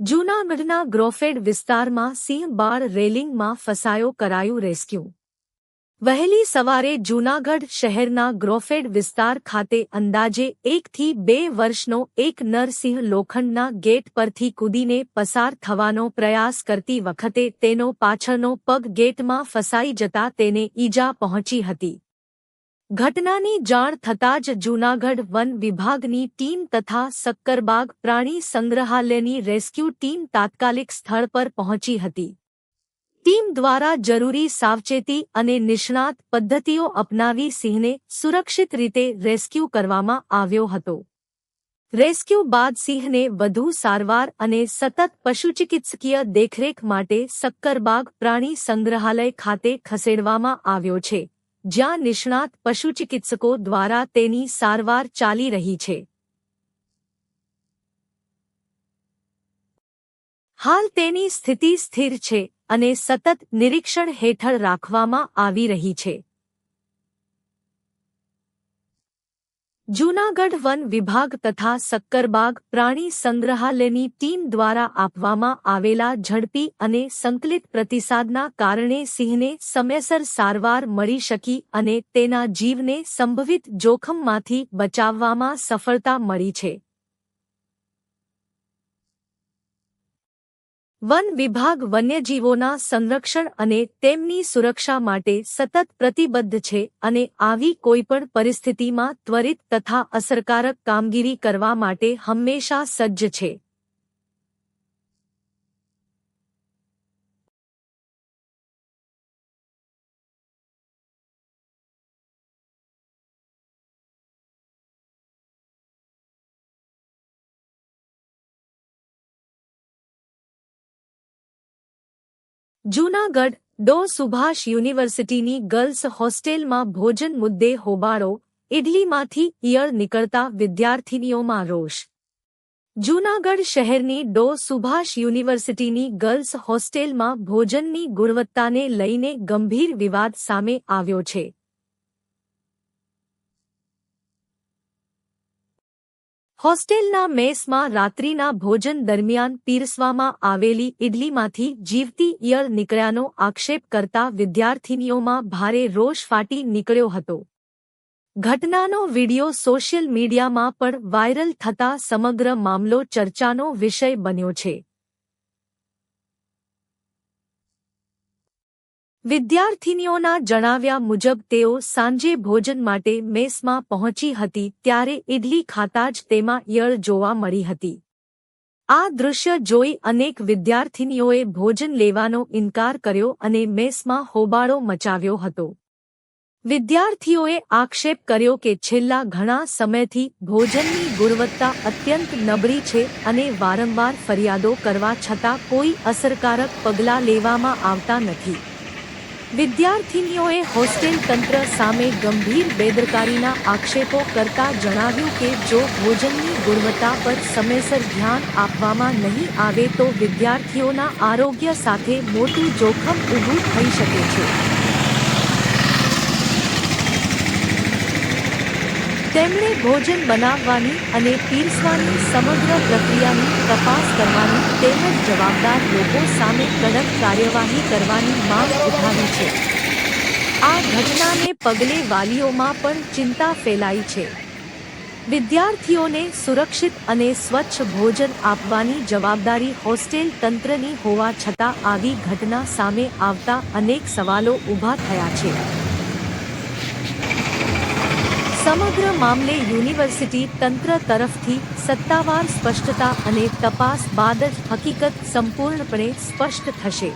જૂનાગઢના ગ્રોફેડ વિસ્તારમાં સિંહ બાળ રેલિંગમાં ફસાયો, કરાયું રેસ્ક્યુ। વહેલી સવારે જૂનાગઢ શહેરના ગ્રોફેડ વિસ્તાર ખાતે અંદાજે 1 થી 2 વર્ષનો એક નર સિંહ લોખંડના ગેટ પરથી કૂદીને પસાર થવાનો પ્રયાસ કરતી વખતે તેનો પાછળનો પગ ગેટમાં ફસાઈ જતા તેને ઈજા પહોંચી હતી। ઘટનાની જાણ થતાં જ જૂનાગઢ વન વિભાગની ટીમ તથા સક્કરબાગ પ્રાણી સંગ્રહાલયની રેસ્ક્યુ ટીમ તાત્કાલિક સ્થળ પર પહોંચી હતી। ટીમ દ્વારા જરૂરી સાવચેતી અને નિષ્ણાત પદ્ધતિઓ અપનાવી સિંહને સુરક્ષિત રીતે રેસ્ક્યુ કરવામાં આવ્યો હતો। રેસ્ક્યુ બાદ સિંહને વધુ સારવાર અને સતત પશુચિકિત્સકીય દેખરેખ માટે સક્કરબાગ પ્રાણી સંગ્રહાલય ખાતે ખસેડવામાં આવ્યો છે, જ્યાં નિષ્ણાત પશુચિકિત્સકો દ્વારા તેની સારવાર ચાલી રહી છે। હાલ તેની સ્થિતિ સ્થિર છે અને સતત નિરીક્ષણ હેઠળ રાખવામાં આવી રહી છે। જૂનાગઢ વન વિભાગ તથા સક્કરબાગ પ્રાણી સંગ્રહાલયની ટીમ દ્વારા આપવામાં આવેલા ઝડપી અને સંકલિત પ્રતિસાદના કારણે સિંહને સમયસર સારવાર મળી શકી અને તેના જીવને સંભવિત જોખમમાંથી બચાવવામાં સફળતા મળી છે। વન વિભાગ વન્યજીવોના સંરક્ષણ અને તેમની સુરક્ષા માટે સતત પ્રતિબદ્ધ છે અને આવી કોઈપણ પરિસ્થિતિમાં ત્વરિત તથા અસરકારક કામગીરી કરવા માટે હંમેશા સજ્જ છે। જૂનાગઢ ડો સુભાષ યુનિવર્સિટીની ગર્લ્સ હોસ્ટેલમાં ભોજન મુદ્દે હોબાળો, ઇડલીમાંથી ઈયળ નીકળતા વિદ્યાર્થિનીઓમાં રોષ। જૂનાગઢ શહેરની ડો સુભાષ યુનિવર્સિટીની ગર્લ્સ હોસ્ટેલમાં ભોજનની ગુણવત્તાને લઈને ગંભીર વિવાદ સામે આવ્યો છે। હોસ્ટેલના મેસમાં રાત્રિના ભોજન દરમિયાન પીરસવામાં આવેલી ઇડલીમાંથી જીવતી ઈયળ નીકળ્યાનો આક્ષેપ કરતા વિદ્યાર્થિનીઓમાં ભારે રોષ ફાટી નીકળ્યો હતો। ઘટનાનો વીડિયો સોશિયલ મીડિયામાં પણ વાયરલ થતા સમગ્ર મામલો ચર્ચાનો વિષય બન્યો છે। વિદ્યાર્થિનીઓના જણાવ્યા મુજબ તેઓ સાંજે ભોજન માટે મેસમાં પહોંચી હતી ત્યારે ઇડલી ખાતા જ તેમાં ઈયળ જોવા મળી હતી। આ દૃશ્ય જોઈ અનેક વિદ્યાર્થિનીઓએ ભોજન લેવાનો ઇનકાર કર્યો અને મેસમાં હોબાળો મચાવ્યો હતો। વિદ્યાર્થીઓએ આક્ષેપ કર્યો કે છેલ્લા ઘણા સમયથી ભોજનની ગુણવત્તા અત્યંત નબળી છે અને વારંવાર ફરિયાદો કરવા છતાં કોઈ અસરકારક પગલાં લેવામાં આવતા નથી। વિદ્યાર્થિનીઓએ હોસ્ટેલ તંત્ર સામે ગંભીર બેદરકારીના આક્ષેપો કરતા જણાવ્યું કે જો ભોજનની ગુણવત્તા પર સમયસર ધ્યાન આપવામાં નહીં આવે તો વિદ્યાર્થીઓના આરોગ્ય સાથે મોટું જોખમ ઊભું થઈ શકે છે। તેમણે ભોજન બનાવવાની અને પીરસવાની સમગ્ર પ્રક્રિયાની તપાસ કરવાની તેમજ જવાબદાર લોકો સામે કડક કાર્યવાહી કરવાની માંગ ઉઠાવી છે। આ ઘટનાને પગલે વાલીઓમાં પણ ચિંતા ફેલાઈ છે। વિદ્યાર્થીઓને સુરક્ષિત અને સ્વચ્છ ભોજન આપવાની જવાબદારી હોસ્ટેલ તંત્રની હોવા છતાં આવી ઘટના સામે આવતા અનેક સવાલો ઊભા થયા છે। સમગ્ર મામલે યુનિવર્સિટી તંત્ર તરફથી સત્તાવાર સ્પષ્ટતા અને તપાસ બાદ જ હકીકત સંપૂર્ણપણે સ્પષ્ટ થશે।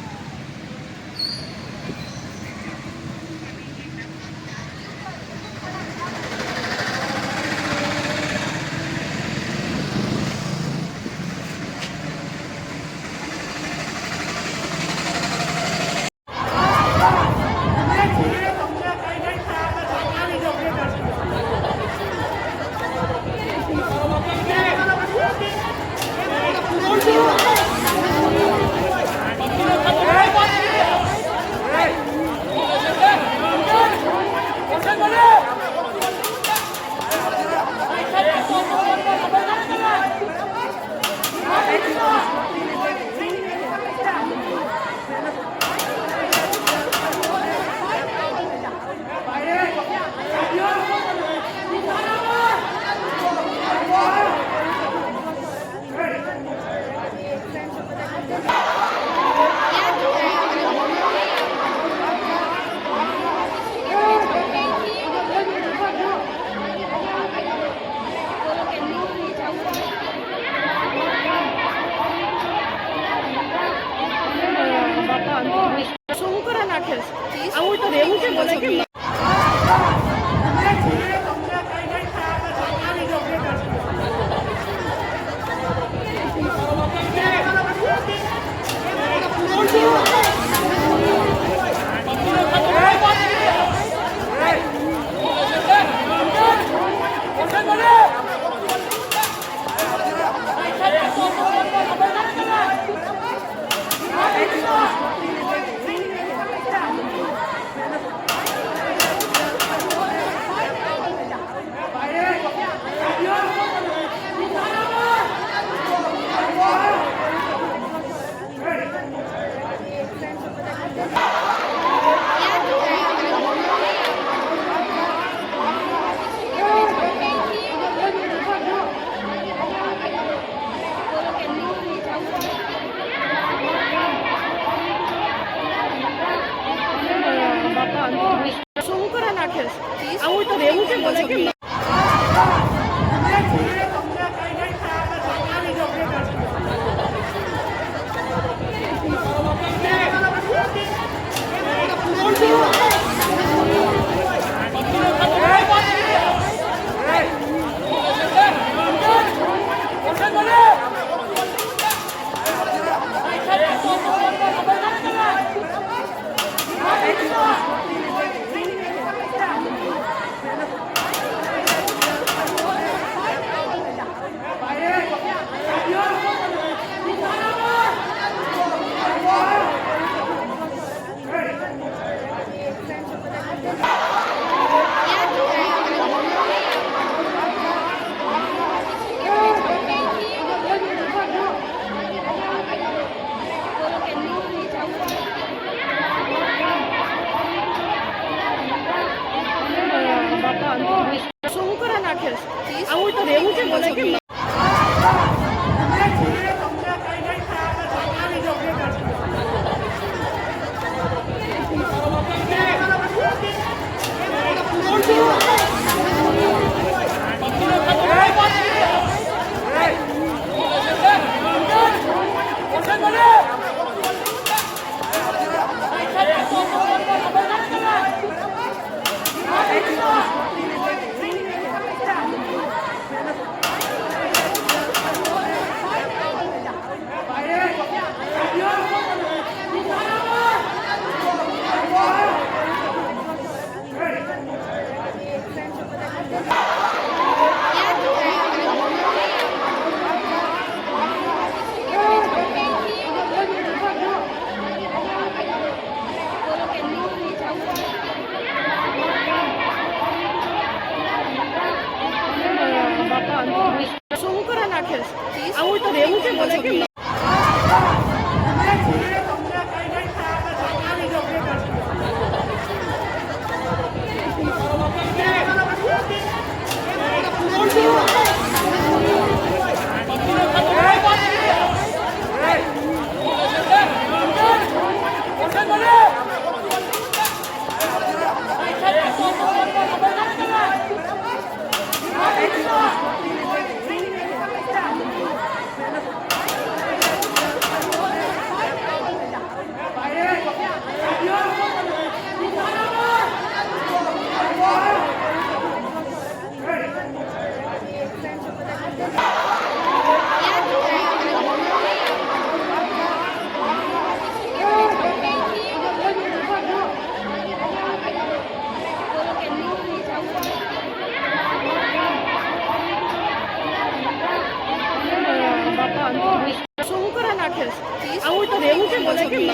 આવું તો રહેવું છે મને કેમ આવું તો રહેવું છે મને કેમ આવું તો રહેવું છે મને કેમ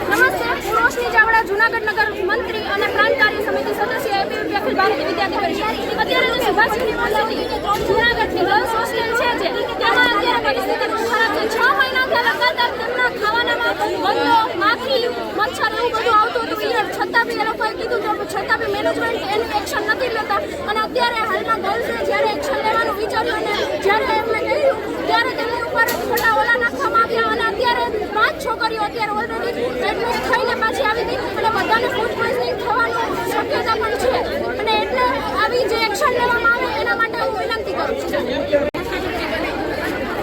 નમસ્તે, હું રોશની ચાવડા, જૂનાગઢ નગર મંત્રી અને પ્રાંત કાર્ય સમિતિ સદસ્ય એબીવીપી અખિલ ભારતીય વિદ્યાર્થી પરિષદ. અત્યારે જે સુભાષ યુનિવર્સિટી જૂનાગઢની ગર્લ્સ હોસ્ટેલ છે તેમાં અત્યારે પરિસ્થિતિ બહુ ખરાબ છે. 6 મહિનાથી લગાતાર તેમના ખાવાનામાં ગંદો, માખી, મચ્છર એવું બધું આવતું હતું. છતાં બી એ લોકોએ કીધું તો છતાં બી મેનેજમેન્ટ એનું એક્શન નથી લેતા. અને અત્યારે હાલમાં ગર્લ્સે જ્યારે એક્શન લેવાનું વિચાર્યું અને જ્યારે એમને કહ્યું ત્યારે તેમની ઉપર ખોટા ઓલા નાખવામાં આવ્યા અને અત્યારે 5 છોકરીઓ અત્યારે ઓલરેડી એડમિટ થઈને પાછી આવી ગઈ અને બધાને ફૂડ પોઈઝનિંગ થવાની શક્યતા પણ છે. અને એટલે આવી જે એક્શન લેવામાં આવે એના માટે હું વિનંતી કરું છું.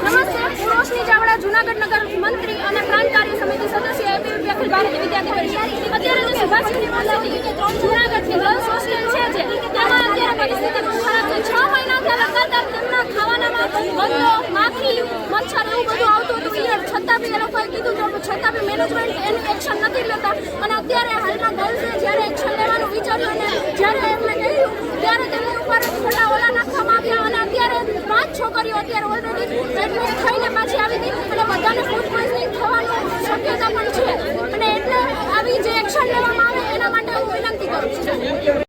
નમસ્તે, હું રોશની ચાવડા, જૂનાગઢ નગર મંત્રી અને પ્રાંત કાર્ય સમિતિ સદસ્ય એબીવીપી અખિલ ભારતીય વિદ્યાર્થી પરિષદ. અત્યારે જે સુભાષ યુનિવર્સિટી જૂનાગઢની ગર્લ્સ હોસ્ટેલ છે તેમાં અત્યારે પરિસ્થિતિ બહુ ખરાબ છે. 6 મહિનાથી લગાતાર તેમના ખાવાનામાં ગંદો, માખી, મચ્છર એવું બધું આવતું હતું. છતાં બી એ લોકોએ કીધું તો છતાં બી મેનેજમેન્ટ એનું એક્શન નથી લેતા. અને અત્યારે હાલમાં ગર્લ્સે જ્યારે એક્શન લેવાનું વિચાર્યું અને જ્યારે એમને કહ્યું ત્યારે તેમની ઉપર ખોટા ઓલા નાખવામાં આવ્યા અને અત્યારે 5 છોકરીઓ અત્યારે ઓલરેડી એડમિટ થઈને